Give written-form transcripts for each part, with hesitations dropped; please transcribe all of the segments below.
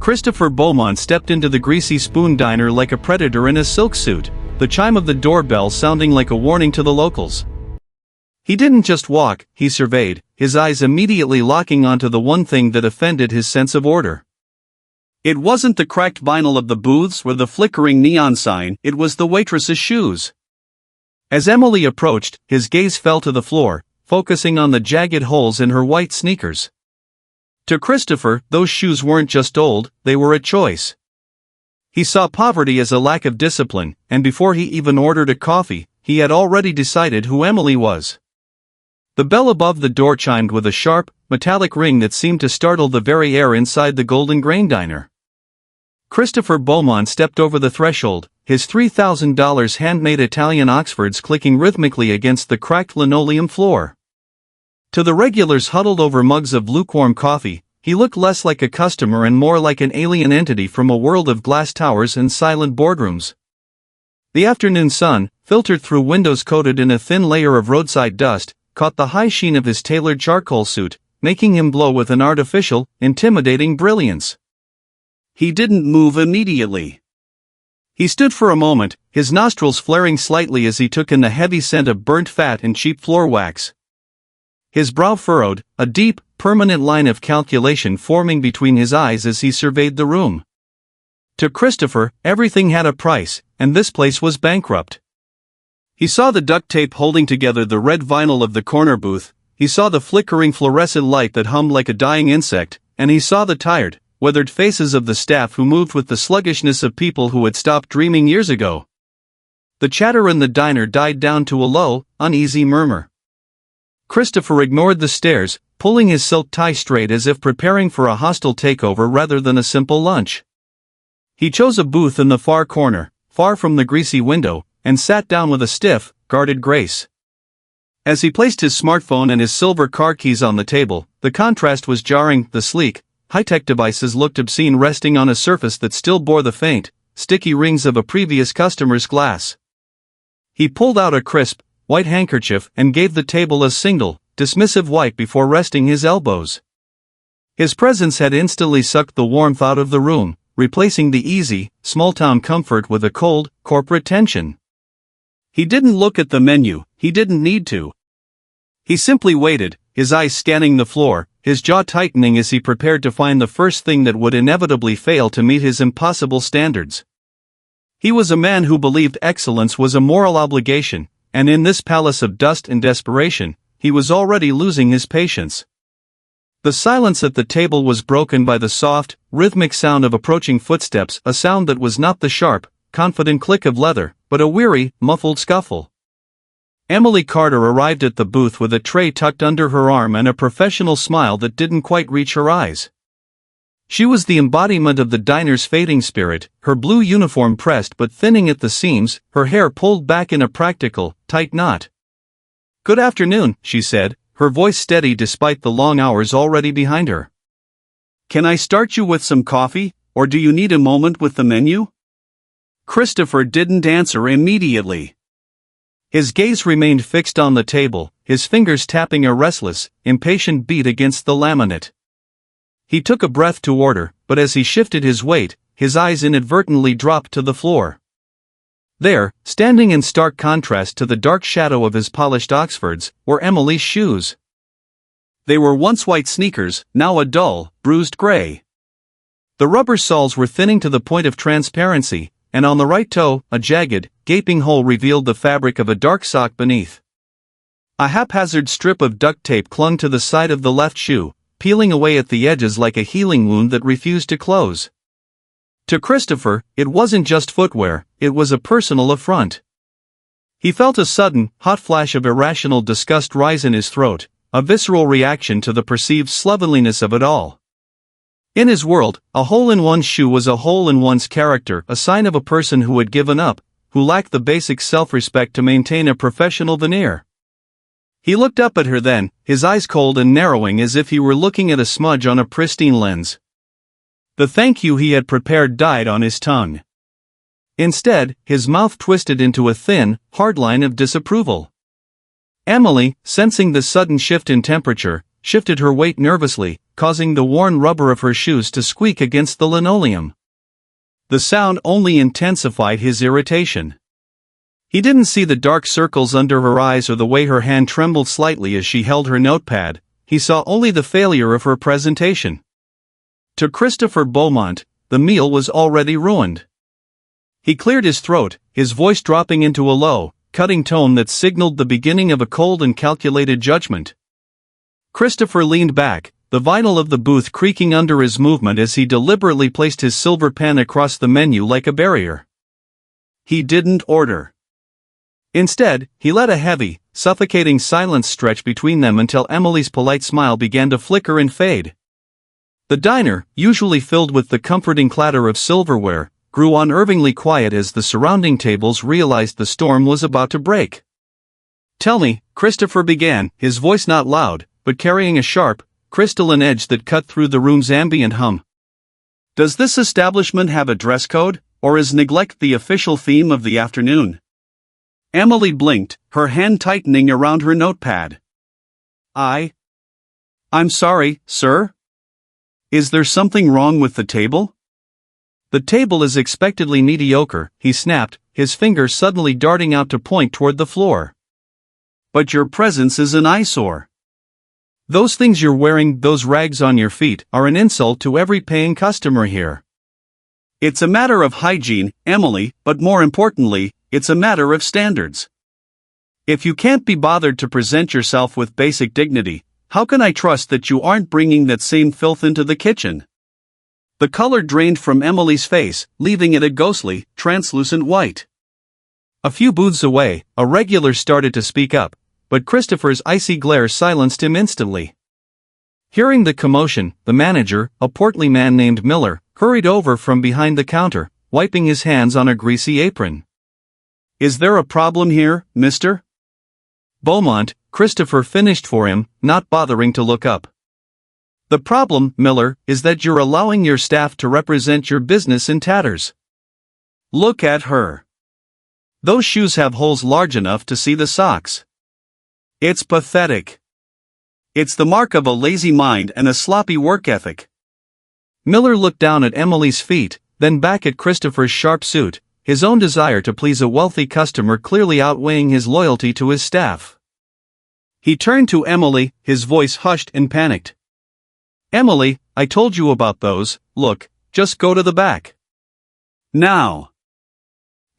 Christopher Beaumont stepped into the greasy spoon diner like a predator in a silk suit, the chime of the doorbell sounding like a warning to the locals. He didn't just walk, he surveyed, his eyes immediately locking onto the one thing that offended his sense of order. It wasn't the cracked vinyl of the booths or the flickering neon sign, it was the waitress's shoes. As Emily approached, his gaze fell to the floor, focusing on the jagged holes in her white sneakers. To Christopher, those shoes weren't just old, they were a choice. He saw poverty as a lack of discipline, and before he even ordered a coffee, he had already decided who Emily was. The bell above the door chimed with a sharp, metallic ring that seemed to startle the very air inside the Golden Grain Diner. Christopher Beaumont stepped over the threshold, his $3,000 handmade Italian Oxfords clicking rhythmically against the cracked linoleum floor. To the regulars huddled over mugs of lukewarm coffee, he looked less like a customer and more like an alien entity from a world of glass towers and silent boardrooms. The afternoon sun, filtered through windows coated in a thin layer of roadside dust, caught the high sheen of his tailored charcoal suit, making him glow with an artificial, intimidating brilliance. He didn't move immediately. He stood for a moment, his nostrils flaring slightly as he took in the heavy scent of burnt fat and cheap floor wax. His brow furrowed, a deep, permanent line of calculation forming between his eyes as he surveyed the room. To Christopher, everything had a price, and this place was bankrupt. He saw the duct tape holding together the red vinyl of the corner booth, he saw the flickering fluorescent light that hummed like a dying insect, and he saw the tired, weathered faces of the staff who moved with the sluggishness of people who had stopped dreaming years ago. The chatter in the diner died down to a low, uneasy murmur. Christopher ignored the stares, pulling his silk tie straight as if preparing for a hostile takeover rather than a simple lunch. He chose a booth in the far corner, far from the greasy window, and sat down with a stiff, guarded grace. As he placed his smartphone and his silver car keys on the table, the contrast was jarring. The sleek, high-tech devices looked obscene resting on a surface that still bore the faint, sticky rings of a previous customer's glass. He pulled out a crisp, white handkerchief and gave the table a single, dismissive wipe before resting his elbows. His presence had instantly sucked the warmth out of the room, replacing the easy, small-town comfort with a cold, corporate tension. He didn't look at the menu, he didn't need to. He simply waited, his eyes scanning the floor, his jaw tightening as he prepared to find the first thing that would inevitably fail to meet his impossible standards. He was a man who believed excellence was a moral obligation, and in this palace of dust and desperation, he was already losing his patience. The silence at the table was broken by the soft, rhythmic sound of approaching footsteps, a sound that was not the sharp, confident click of leather, but a weary, muffled scuffle. Emily Carter arrived at the booth with a tray tucked under her arm and a professional smile that didn't quite reach her eyes. She was the embodiment of the diner's fading spirit, her blue uniform pressed but thinning at the seams, her hair pulled back in a practical, tight knot. "Good afternoon," she said, her voice steady despite the long hours already behind her. "Can I start you with some coffee, or do you need a moment with the menu?" Christopher didn't answer immediately. His gaze remained fixed on the table, his fingers tapping a restless, impatient beat against the laminate. He took a breath to order, but as he shifted his weight, his eyes inadvertently dropped to the floor. There, standing in stark contrast to the dark shadow of his polished Oxfords, were Emily's shoes. They were once white sneakers, now a dull, bruised gray. The rubber soles were thinning to the point of transparency, and on the right toe, a jagged, gaping hole revealed the fabric of a dark sock beneath. A haphazard strip of duct tape clung to the side of the left shoe, peeling away at the edges like a healing wound that refused to close. To Christopher, it wasn't just footwear, it was a personal affront. He felt a sudden, hot flash of irrational disgust rise in his throat, a visceral reaction to the perceived slovenliness of it all. In his world, a hole in one's shoe was a hole in one's character, a sign of a person who had given up, who lacked the basic self-respect to maintain a professional veneer. He looked up at her then, his eyes cold and narrowing as if he were looking at a smudge on a pristine lens. The thank you he had prepared died on his tongue. Instead, his mouth twisted into a thin, hard line of disapproval. Emily, sensing the sudden shift in temperature, shifted her weight nervously, causing the worn rubber of her shoes to squeak against the linoleum. The sound only intensified his irritation. He didn't see the dark circles under her eyes or the way her hand trembled slightly as she held her notepad. He saw only the failure of her presentation. To Christopher Beaumont, the meal was already ruined. He cleared his throat, his voice dropping into a low, cutting tone that signaled the beginning of a cold and calculated judgment. Christopher leaned back, the vinyl of the booth creaking under his movement as he deliberately placed his silver pen across the menu like a barrier. He didn't order. Instead, he let a heavy, suffocating silence stretch between them until Emily's polite smile began to flicker and fade. The diner, usually filled with the comforting clatter of silverware, grew unnervingly quiet as the surrounding tables realized the storm was about to break. "Tell me," Christopher began, his voice not loud, but carrying a sharp, crystalline edge that cut through the room's ambient hum. "Does this establishment have a dress code, or is neglect the official theme of the afternoon?" Emily blinked, her hand tightening around her notepad. I'm sorry, sir? Is there something wrong with the table?" "The table is expectedly mediocre," he snapped, his finger suddenly darting out to point toward the floor. "But your presence is an eyesore. Those things you're wearing, those rags on your feet, are an insult to every paying customer here." "It's a matter of hygiene, Emily, but more importantly, it's a matter of standards. If you can't be bothered to present yourself with basic dignity, how can I trust that you aren't bringing that same filth into the kitchen?" The color drained from Emily's face, leaving it a ghostly, translucent white. A few booths away, a regular started to speak up, but Christopher's icy glare silenced him instantly. Hearing the commotion, the manager, a portly man named Miller, hurried over from behind the counter, wiping his hands on a greasy apron. "Is there a problem here, mister?" Beaumont, Christopher finished for him, not bothering to look up. "The problem, Miller, is that you're allowing your staff to represent your business in tatters. Look at her. Those shoes have holes large enough to see the socks. It's pathetic. It's the mark of a lazy mind and a sloppy work ethic." Miller looked down at Emily's feet, then back at Christopher's sharp suit, his own desire to please a wealthy customer clearly outweighing his loyalty to his staff. He turned to Emily, his voice hushed and panicked. "Emily, I told you about those. Look, just go to the back. Now."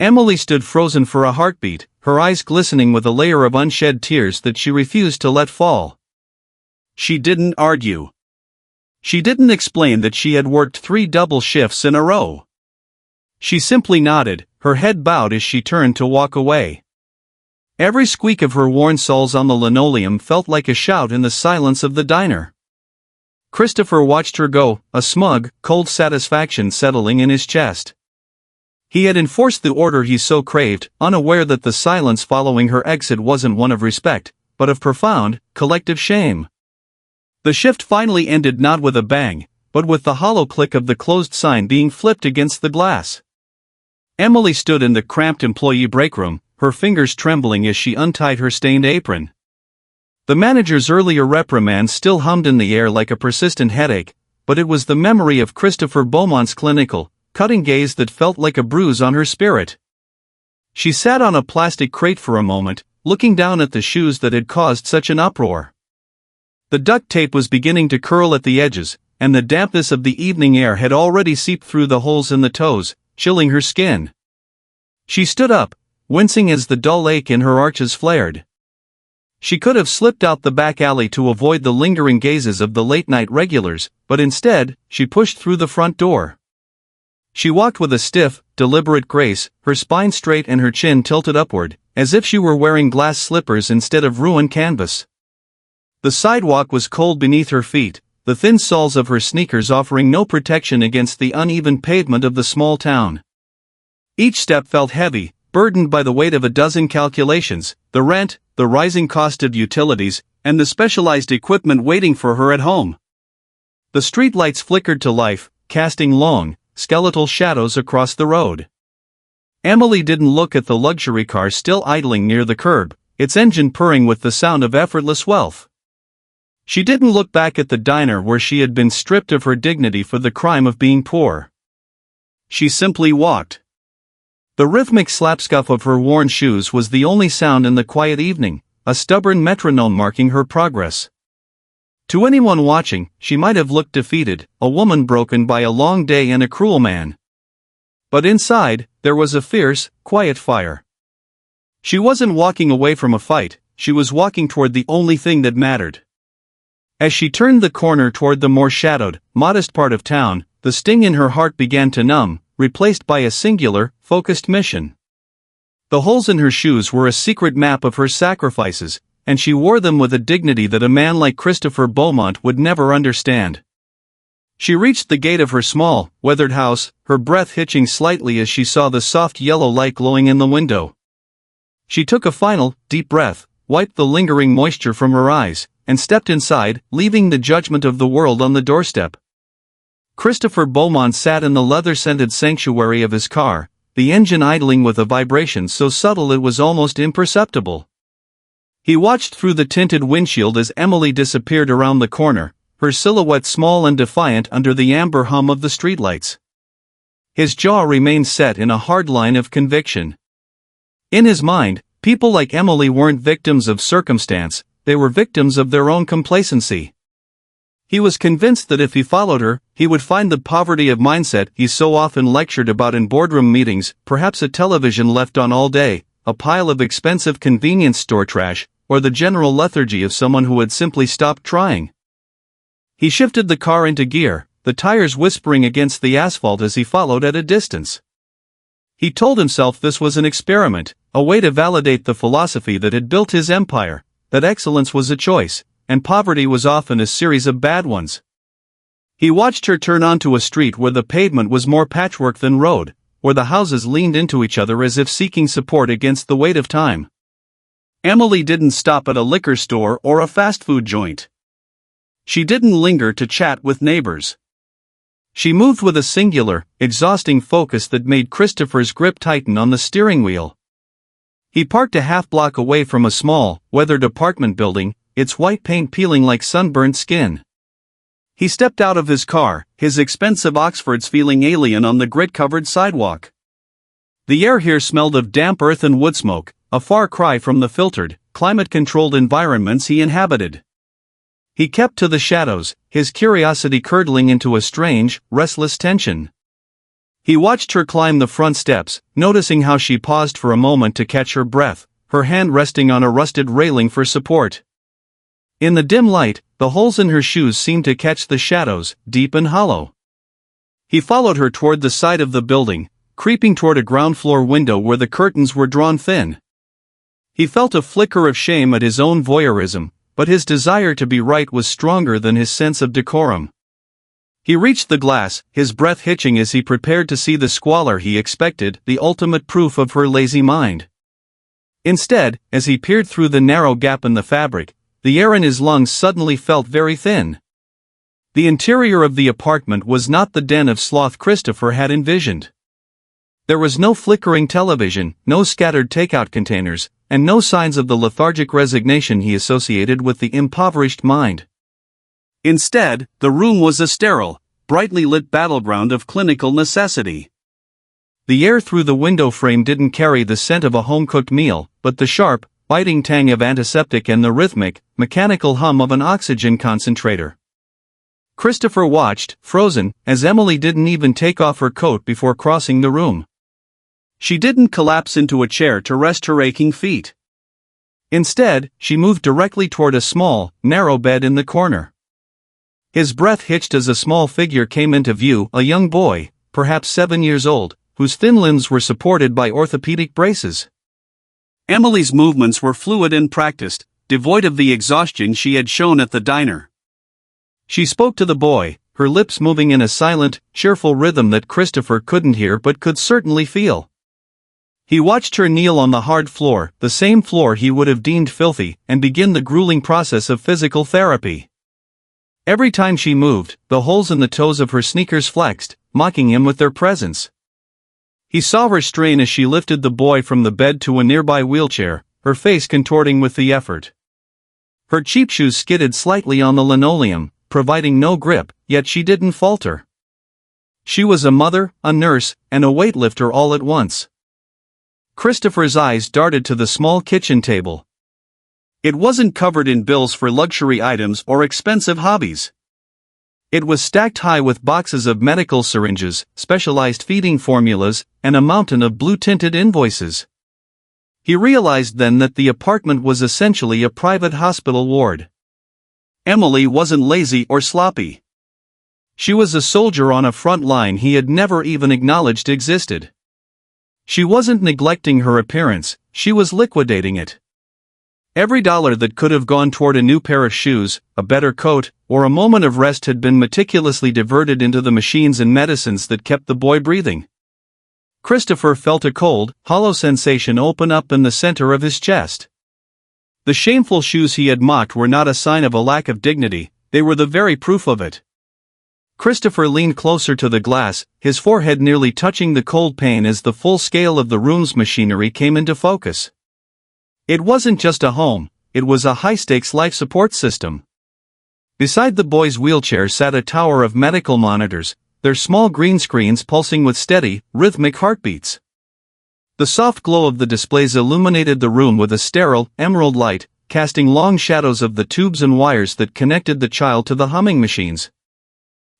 Emily stood frozen for a heartbeat, her eyes glistening with a layer of unshed tears that she refused to let fall. She didn't argue. She didn't explain that she had worked 3 double shifts in a row. She simply nodded, her head bowed as she turned to walk away. Every squeak of her worn soles on the linoleum felt like a shout in the silence of the diner. Christopher watched her go, a smug, cold satisfaction settling in his chest. He had enforced the order he so craved, unaware that the silence following her exit wasn't one of respect, but of profound, collective shame. The shift finally ended not with a bang, but with the hollow click of the closed sign being flipped against the glass. Emily stood in the cramped employee break room, her fingers trembling as she untied her stained apron. The manager's earlier reprimand still hummed in the air like a persistent headache, but it was the memory of Christopher Beaumont's clinical, cutting gaze that felt like a bruise on her spirit. She sat on a plastic crate for a moment, looking down at the shoes that had caused such an uproar. The duct tape was beginning to curl at the edges, and the dampness of the evening air had already seeped through the holes in the toes, chilling her skin. She stood up, wincing as the dull ache in her arches flared. She could have slipped out the back alley to avoid the lingering gazes of the late-night regulars, but instead, she pushed through the front door. She walked with a stiff, deliberate grace, her spine straight and her chin tilted upward, as if she were wearing glass slippers instead of ruined canvas. The sidewalk was cold beneath her feet, the thin soles of her sneakers offering no protection against the uneven pavement of the small town. Each step felt heavy, burdened by the weight of a dozen calculations, the rent, the rising cost of utilities, and the specialized equipment waiting for her at home. The street lights flickered to life, casting long, skeletal shadows across the road. Emily didn't look at the luxury car still idling near the curb, its engine purring with the sound of effortless wealth. She didn't look back at the diner where she had been stripped of her dignity for the crime of being poor. She simply walked. The rhythmic slapscuff of her worn shoes was the only sound in the quiet evening, a stubborn metronome marking her progress. To anyone watching, she might have looked defeated, a woman broken by a long day and a cruel man. But inside, there was a fierce, quiet fire. She wasn't walking away from a fight, she was walking toward the only thing that mattered. As she turned the corner toward the more shadowed, modest part of town, the sting in her heart began to numb, replaced by a singular, focused mission. The holes in her shoes were a secret map of her sacrifices, and she wore them with a dignity that a man like Christopher Beaumont would never understand. She reached the gate of her small, weathered house, her breath hitching slightly as she saw the soft yellow light glowing in the window. She took a final, deep breath, wiped the lingering moisture from her eyes, and stepped inside, leaving the judgment of the world on the doorstep. Christopher Beaumont sat in the leather-scented sanctuary of his car, the engine idling with a vibration so subtle it was almost imperceptible. He watched through the tinted windshield as Emily disappeared around the corner, her silhouette small and defiant under the amber hum of the streetlights. His jaw remained set in a hard line of conviction. In his mind, people like Emily weren't victims of circumstance, they were victims of their own complacency. He was convinced that if he followed her, he would find the poverty of mindset he so often lectured about in boardroom meetings, perhaps a television left on all day, a pile of expensive convenience store trash, or the general lethargy of someone who had simply stopped trying. He shifted the car into gear, the tires whispering against the asphalt as he followed at a distance. He told himself this was an experiment, a way to validate the philosophy that had built his empire, that excellence was a choice, and poverty was often a series of bad ones. He watched her turn onto a street where the pavement was more patchwork than road, where the houses leaned into each other as if seeking support against the weight of time. Emily didn't stop at a liquor store or a fast food joint. She didn't linger to chat with neighbors. She moved with a singular, exhausting focus that made Christopher's grip tighten on the steering wheel. He parked a half-block away from a small, weathered apartment building, its white paint peeling like sunburnt skin. He stepped out of his car, his expensive Oxfords feeling alien on the grit-covered sidewalk. The air here smelled of damp earth and wood smoke, a far cry from the filtered, climate-controlled environments he inhabited. He kept to the shadows, his curiosity curdling into a strange, restless tension. He watched her climb the front steps, noticing how she paused for a moment to catch her breath, her hand resting on a rusted railing for support. In the dim light, the holes in her shoes seemed to catch the shadows, deep and hollow. He followed her toward the side of the building, creeping toward a ground-floor window where the curtains were drawn thin. He felt a flicker of shame at his own voyeurism, but his desire to be right was stronger than his sense of decorum. He reached the glass, his breath hitching as he prepared to see the squalor he expected, the ultimate proof of her lazy mind. Instead, as he peered through the narrow gap in the fabric, the air in his lungs suddenly felt very thin. The interior of the apartment was not the den of sloth Christopher had envisioned. There was no flickering television, no scattered takeout containers, and no signs of the lethargic resignation he associated with the impoverished mind. Instead, the room was a sterile, brightly lit battleground of clinical necessity. The air through the window frame didn't carry the scent of a home-cooked meal, but the sharp, biting tang of antiseptic and the rhythmic, mechanical hum of an oxygen concentrator. Christopher watched, frozen, as Emily didn't even take off her coat before crossing the room. She didn't collapse into a chair to rest her aching feet. Instead, she moved directly toward a small, narrow bed in the corner. His breath hitched as a small figure came into view, a young boy, perhaps 7 years old, whose thin limbs were supported by orthopedic braces. Emily's movements were fluid and practiced, devoid of the exhaustion she had shown at the diner. She spoke to the boy, her lips moving in a silent, cheerful rhythm that Christopher couldn't hear but could certainly feel. He watched her kneel on the hard floor, the same floor he would have deemed filthy, and begin the grueling process of physical therapy. Every time she moved, the holes in the toes of her sneakers flexed, mocking him with their presence. He saw her strain as she lifted the boy from the bed to a nearby wheelchair, her face contorting with the effort. Her cheap shoes skidded slightly on the linoleum, providing no grip, yet she didn't falter. She was a mother, a nurse, and a weightlifter all at once. Christopher's eyes darted to the small kitchen table. It wasn't covered in bills for luxury items or expensive hobbies. It was stacked high with boxes of medical syringes, specialized feeding formulas, and a mountain of blue-tinted invoices. He realized then that the apartment was essentially a private hospital ward. Emily wasn't lazy or sloppy. She was a soldier on a front line he had never even acknowledged existed. She wasn't neglecting her appearance, she was liquidating it. Every dollar that could have gone toward a new pair of shoes, a better coat, or a moment of rest had been meticulously diverted into the machines and medicines that kept the boy breathing. Christopher felt a cold, hollow sensation open up in the center of his chest. The shameful shoes he had mocked were not a sign of a lack of dignity, they were the very proof of it. Christopher leaned closer to the glass, his forehead nearly touching the cold pane as the full scale of the room's machinery came into focus. It wasn't just a home, it was a high-stakes life support system. Beside the boy's wheelchair sat a tower of medical monitors, their small green screens pulsing with steady, rhythmic heartbeats. The soft glow of the displays illuminated the room with a sterile, emerald light, casting long shadows of the tubes and wires that connected the child to the humming machines.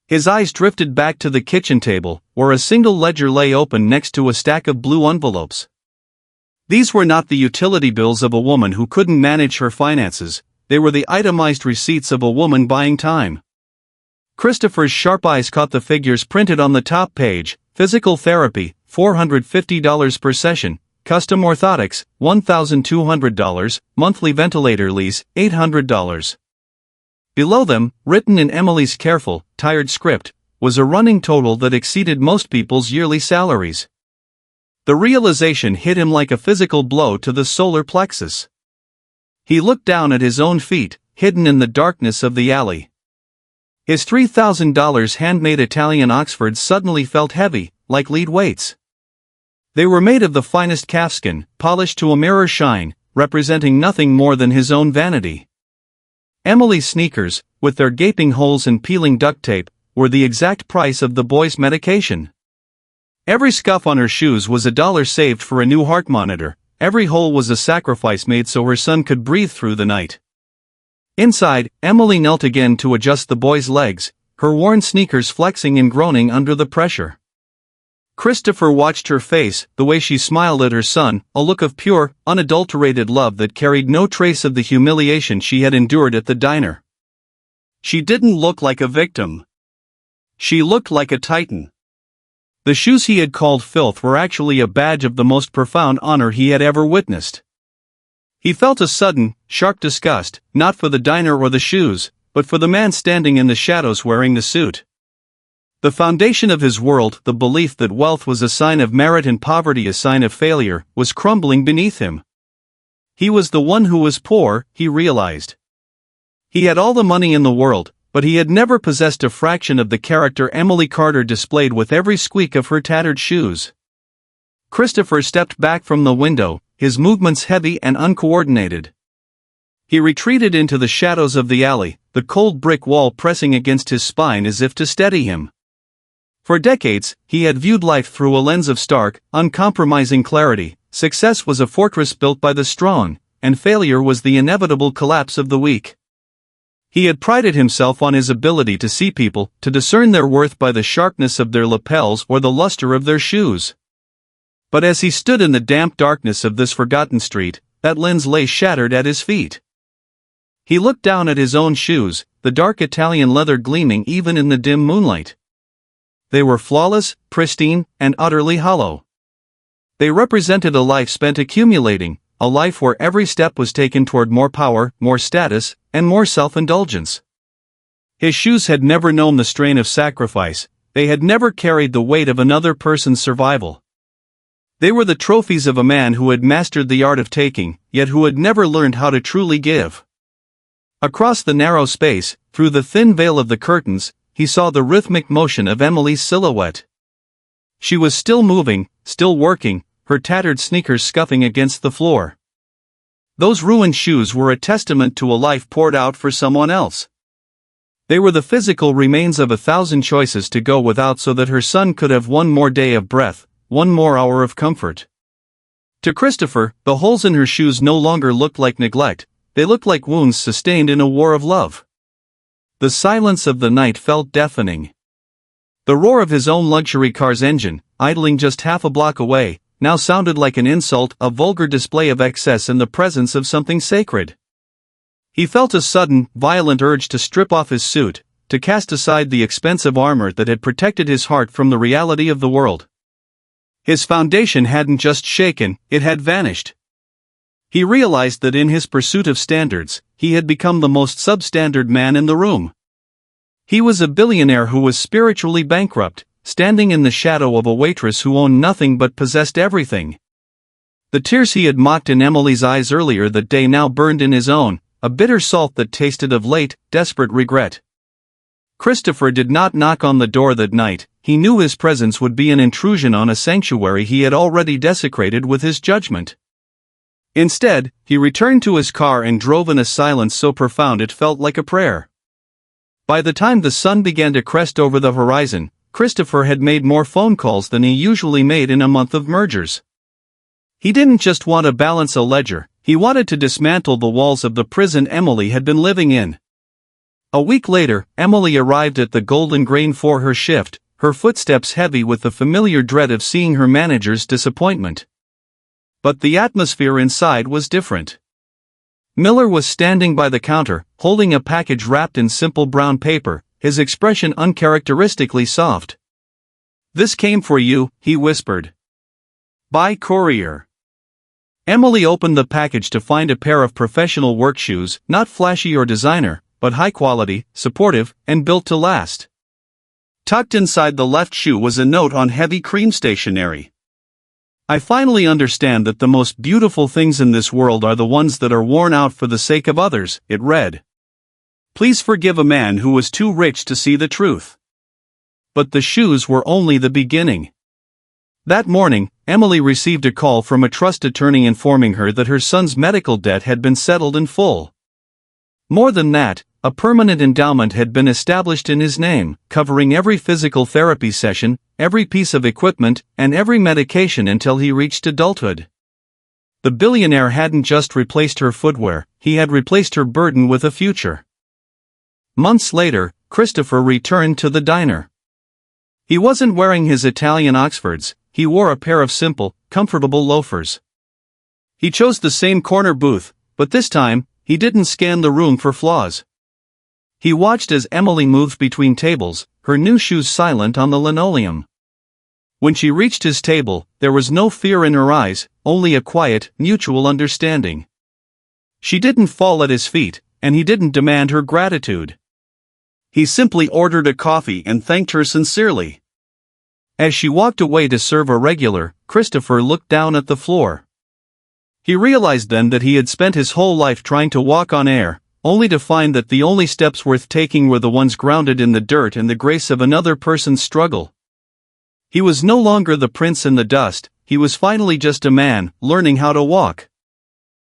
His eyes drifted back to the kitchen table, where a single ledger lay open next to a stack of blue envelopes. These were not the utility bills of a woman who couldn't manage her finances, they were the itemized receipts of a woman buying time. Christopher's sharp eyes caught the figures printed on the top page: physical therapy, $450 per session, custom orthotics, $1,200, monthly ventilator lease, $800. Below them, written in Emily's careful, tired script, was a running total that exceeded most people's yearly salaries. The realization hit him like a physical blow to the solar plexus. He looked down at his own feet, hidden in the darkness of the alley. His $3,000 handmade Italian Oxfords suddenly felt heavy, like lead weights. They were made of the finest calfskin, polished to a mirror shine, representing nothing more than his own vanity. Emily's sneakers, with their gaping holes and peeling duct tape, were the exact price of the boy's medication. Every scuff on her shoes was $1 saved for a new heart monitor, every hole was a sacrifice made so her son could breathe through the night. Inside, Emily knelt again to adjust the boy's legs, her worn sneakers flexing and groaning under the pressure. Christopher watched her face, the way she smiled at her son, a look of pure, unadulterated love that carried no trace of the humiliation she had endured at the diner. She didn't look like a victim. She looked like a titan. The shoes he had called filth were actually a badge of the most profound honor he had ever witnessed. He felt a sudden, sharp disgust, not for the diner or the shoes, but for the man standing in the shadows wearing the suit. The foundation of his world, the belief that wealth was a sign of merit and poverty a sign of failure, was crumbling beneath him. He was the one who was poor, he realized. He had all the money in the world, but he had never possessed a fraction of the character Emily Carter displayed with every squeak of her tattered shoes. Christopher stepped back from the window, his movements heavy and uncoordinated. He retreated into the shadows of the alley, the cold brick wall pressing against his spine as if to steady him. For decades, he had viewed life through a lens of stark, uncompromising clarity. Success was a fortress built by the strong, and failure was the inevitable collapse of the weak. He had prided himself on his ability to see people, to discern their worth by the sharpness of their lapels or the luster of their shoes. But as he stood in the damp darkness of this forgotten street, that lens lay shattered at his feet. He looked down at his own shoes, the dark Italian leather gleaming even in the dim moonlight. They were flawless, pristine, and utterly hollow. They represented a life spent accumulating, a life where every step was taken toward more power, more status, and more self-indulgence. His shoes had never known the strain of sacrifice, they had never carried the weight of another person's survival. They were the trophies of a man who had mastered the art of taking, yet who had never learned how to truly give. Across the narrow space, through the thin veil of the curtains, he saw the rhythmic motion of Emily's silhouette. She was still moving, still working, her tattered sneakers scuffing against the floor. Those ruined shoes were a testament to a life poured out for someone else. They were the physical remains of 1,000 choices to go without so that her son could have one more day of breath, one more hour of comfort. To Christopher, the holes in her shoes no longer looked like neglect, they looked like wounds sustained in a war of love. The silence of the night felt deafening. The roar of his own luxury car's engine, idling just half a block away, now sounded like an insult, a vulgar display of excess in the presence of something sacred. He felt a sudden, violent urge to strip off his suit, to cast aside the expensive armor that had protected his heart from the reality of the world. His foundation hadn't just shaken, it had vanished. He realized that in his pursuit of standards, he had become the most substandard man in the room. He was a billionaire who was spiritually bankrupt, standing in the shadow of a waitress who owned nothing but possessed everything. The tears he had mocked in Emily's eyes earlier that day now burned in his own, a bitter salt that tasted of late, desperate regret. Christopher did not knock on the door that night. He knew his presence would be an intrusion on a sanctuary he had already desecrated with his judgment. Instead, he returned to his car and drove in a silence so profound it felt like a prayer. By the time the sun began to crest over the horizon, Christopher had made more phone calls than he usually made in a month of mergers. He didn't just want to balance a ledger, he wanted to dismantle the walls of the prison Emily had been living in. A week later, Emily arrived at the Golden Grain for her shift, her footsteps heavy with the familiar dread of seeing her manager's disappointment. But the atmosphere inside was different. Miller was standing by the counter, holding a package wrapped in simple brown paper, his expression uncharacteristically soft. "This came for you," he whispered. "By courier." Emily opened the package to find a pair of professional work shoes, not flashy or designer, but high quality, supportive, and built to last. Tucked inside the left shoe was a note on heavy cream stationery. "I finally understand that the most beautiful things in this world are the ones that are worn out for the sake of others," it read. "Please forgive a man who was too rich to see the truth." But the shoes were only the beginning. That morning, Emily received a call from a trust attorney informing her that her son's medical debt had been settled in full. More than that, a permanent endowment had been established in his name, covering every physical therapy session, every piece of equipment, and every medication until he reached adulthood. The billionaire hadn't just replaced her footwear, he had replaced her burden with a future. Months later, Christopher returned to the diner. He wasn't wearing his Italian Oxfords, he wore a pair of simple, comfortable loafers. He chose the same corner booth, but this time, he didn't scan the room for flaws. He watched as Emily moved between tables, her new shoes silent on the linoleum. When she reached his table, there was no fear in her eyes, only a quiet, mutual understanding. She didn't fall at his feet, and he didn't demand her gratitude. He simply ordered a coffee and thanked her sincerely. As she walked away to serve a regular, Christopher looked down at the floor. He realized then that he had spent his whole life trying to walk on air, only to find that the only steps worth taking were the ones grounded in the dirt and the grace of another person's struggle. He was no longer the prince in the dust, he was finally just a man, learning how to walk.